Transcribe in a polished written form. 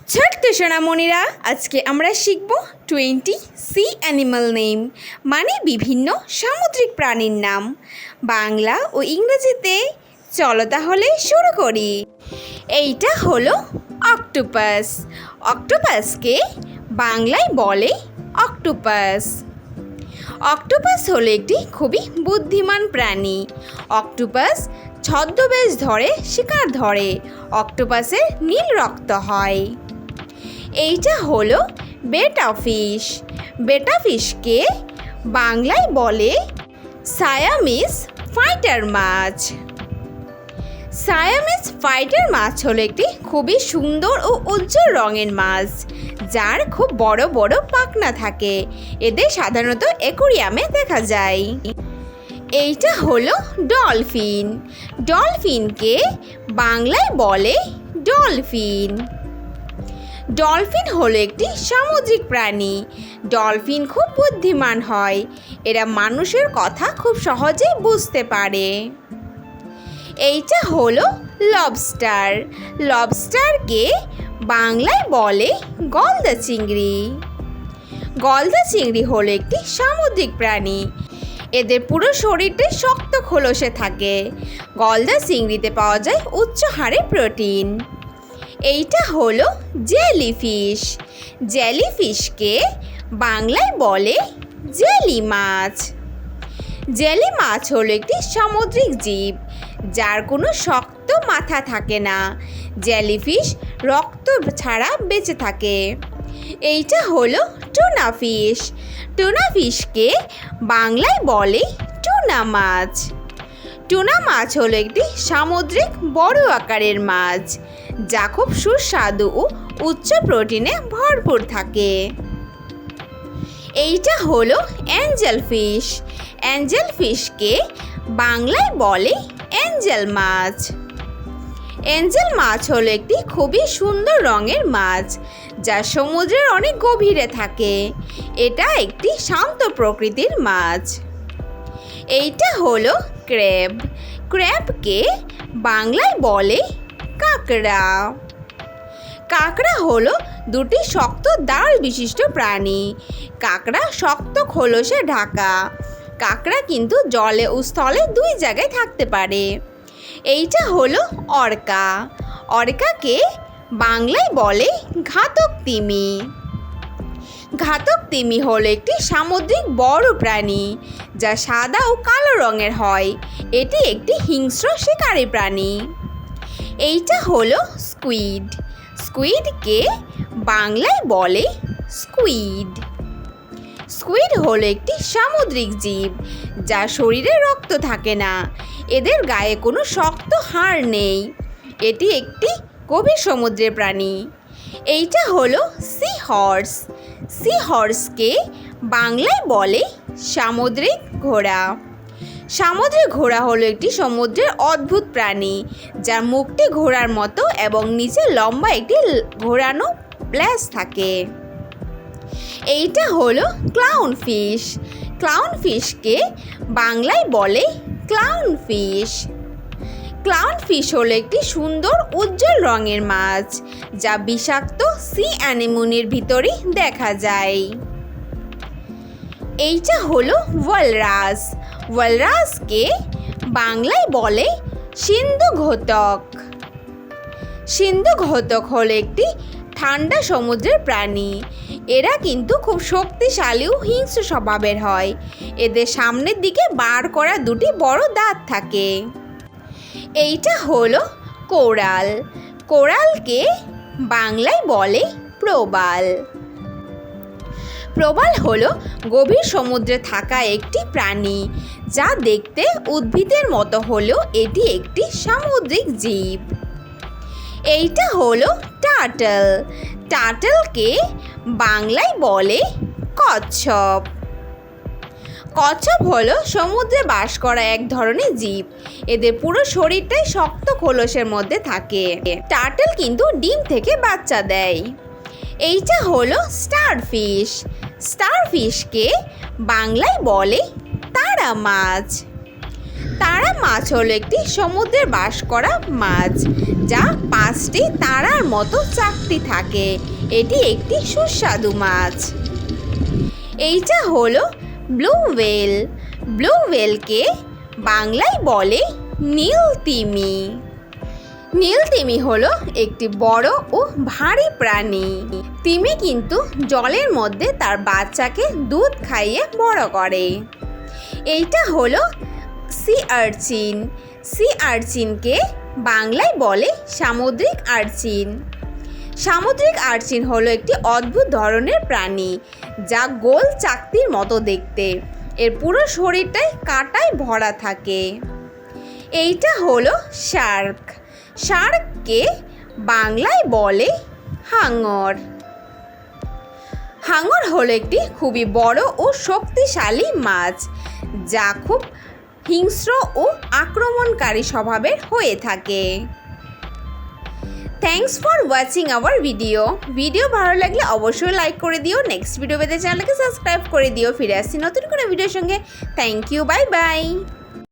ছোট্ট সোনামণিরা, আজকে আমরা শিখব 20 সি অ্যানিমাল নেম, মানে বিভিন্ন সামুদ্রিক প্রাণীর নাম, বাংলা ও ইংরেজিতে। চলো তাহলে শুরু করি। এইটা হলো অক্টোপাস। অক্টোপাসকে বাংলায় বলে অক্টোপাস। অক্টোপাস হলো একটি খুবই বুদ্ধিমান প্রাণী। অক্টোপাস ছদ্মবেশ ধরে শিকার ধরে। অক্টোপাসের নীল রক্ত হয়। এইটা হলো বেটা ফিশ। বেটা ফিশকে বাংলায় বলে সায়ামিজ ফাইটার মাছ। সায়ামিজ ফাইটার মাছ হলো একটি খুবই সুন্দর ও উজ্জ্বল রঙের মাছ, যার খুব বড় বড় পাখনা থাকে। এদের সাধারণত অ্যাকোয়ারিয়ামে দেখা যায়। এইটা হলো ডলফিন। ডলফিনকে বাংলায় বলে ডলফিন। ডলফিন হলো একটি সামুদ্রিক প্রাণী। ডলফিন খুব বুদ্ধিমান হয়। এরা মানুষের কথা খুব সহজেই বুঝতে পারে। এইটা হলো লবস্টার। লবস্টারকে বাংলায় বলে গলদা চিংড়ি। গলদা চিংড়ি হলো একটি সামুদ্রিক প্রাণী। এদের পুরো শরীরটাই শক্ত খোলসে থাকে। গলদা চিংড়িতে পাওয়া যায় উচ্চ হারে প্রোটিন। এইটা হলো জেলিফিশ। জেলিফিশকে বাংলায় বলে জেলি মাছ। জেলি মাছ হলো একটি সামুদ্রিক জীব, যার কোনো শক্ত মাথা থাকে না। জেলিফিশ রক্ত ছাড়া বেঁচে থাকে। এইটা হলো টুনা ফিশ। টুনা ফিশকে বাংলায় বলে টুনা মাছ। টুনা মাছ হলো একটি সামুদ্রিক বড় আকারের মাছ, যা খুব সুস্বাদু ও উচ্চ প্রোটিনে ভরপুর থাকে। এইটা হলো অ্যাঞ্জেল ফিশ। অ্যাঞ্জেল ফিশকে বাংলায় বলে অ্যাঞ্জেল মাছ। অ্যাঞ্জেল মাছ হলো একটি খুবই সুন্দর রঙের মাছ, যা সমুদ্রের অনেক গভীরে থাকে। এটা একটি শান্ত প্রকৃতির মাছ। এইটা হলো ক্র্যাব। ক্র্যাবকে বাংলায় বলে কাঁকড়া। কাঁকড়া হলো দুটি শক্ত দাঁড় বিশিষ্ট প্রাণী। কাঁকড়া শক্ত খোলসে ঢাকা। কাঁকড়া কিন্তু জলে ও স্থলে দুই জায়গায় থাকতে পারে। এইটা হলো অর্কা। অর্কাকে বাংলায় বলে ঘাতক তিমি। ঘাতক তিমি হলো একটি সামুদ্রিক বড় প্রাণী, যা সাদা ও কালো রঙের হয়। এটি একটি হিংস্র শিকারী প্রাণী। এইটা হলো স্কুইড। স্কুইডকে বাংলায় বলে স্কুইড। স্কুইড হলো একটি সামুদ্রিক জীব, যার শরীরে রক্ত থাকে না। এদের গায়ে কোনো শক্ত হাড় নেই। এটি একটি গভীর সমুদ্রের প্রাণী। এইটা হলো সি হর্স। সি হর্সকে বাংলায় বলে সামুদ্রিক ঘোড়া। সামুদ্রিক ঘোড়া হলো একটি সমুদ্রের অদ্ভুত প্রাণী, যার মুখটি ঘোড়ার মতো এবং নিচে লম্বা একটি ঘোরানো ল্যাজ থাকে। এইটা হলো ক্লাউন ফিশ। ক্লাউন ফিশকে বাংলায় বলে ক্লাউন ফিশ। ক্লাউন ফিশ হলো একটি সুন্দর উজ্জ্বল রঙের মাছ, যা বিষাক্ত সি অ্যানেমোনের ভিতরে দেখা যায়। এইটা হলো ওয়ালরাস। ওয়ালরাসকে বাংলায় বলে সিন্ধু ঘোতক। সিন্ধু ঘোতক হলো একটি ঠান্ডা সমুদ্রের প্রাণী। এরা কিন্তু খুব শক্তিশালী ও হিংস্র স্বভাবের হয়। এদের সামনের দিকে বার করা দুটি বড় দাঁত থাকে। এইটা হলো কোরাল। কোরালকে বাংলায় বলে প্রবাল। প্রবাল হলো গভীর সমুদ্রে থাকা একটি প্রাণী, যা দেখতে উদ্ভিদের মতো হলেও এটি একটি সামুদ্রিক জীব। এইটা হলো টার্টল। টার্টলকে বাংলায় বলে কচ্ছপ। কচ্ছপ হলো সমুদ্রে বাস করা এক ধরনের জীব। এদের পুরো শরীরটাই শক্ত খোলসের মধ্যে থাকে। টার্টল কিন্তু ডিম থেকে বাচ্চা দেয়। এইটা হলো স্টারফিশ। স্টারফিশকে বাংলায় বলে তারা মাছ। তারা মাছ হলো একটি সমুদ্রে বাস করা মাছ, যা 5টি তারার মতো চাকতি থাকে। এটি একটি সুস্বাদু মাছ। এইটা হলো ব্লু হোয়েল। ব্লু হোয়েলকে বাংলায় বলে নীল তিমি। নীল তিমি হলো একটি বড় ও ভারী প্রাণী। তিমি কিন্তু জলের মধ্যে তার বাচ্চাকে দুধ খাইয়ে বড় করে। এইটা হলো সি আর্চিন। সি আর্চিনকে বাংলায় বলে সামুদ্রিক আর্চিন। সামুদ্রিক আর্চিন হলো একটি অদ্ভুত ধরনের প্রাণী, যা গোল চাকতির মতো দেখতে। এর পুরো শরীরটাই কাঁটায় ভরা থাকে। এইটা হলো শার্ক। শার্ককে বাংলায় বলে হাঙর। হাঙর হলো একটি খুবই বড় ও শক্তিশালী মাছ, যা খুব হিংস্র ও আক্রমণকারী স্বভাবের হয়ে থাকে। Thanks for watching hour video ভালো লাগলে অবশ্যই লাইক করে দিও। নেক্সট ভিডিও পেতে চ্যানেলকে সাবস্ক্রাইব করে দিও। ফিরে আসছি নতুন কোনো ভিডিওর সঙ্গে। Thank you, bye by.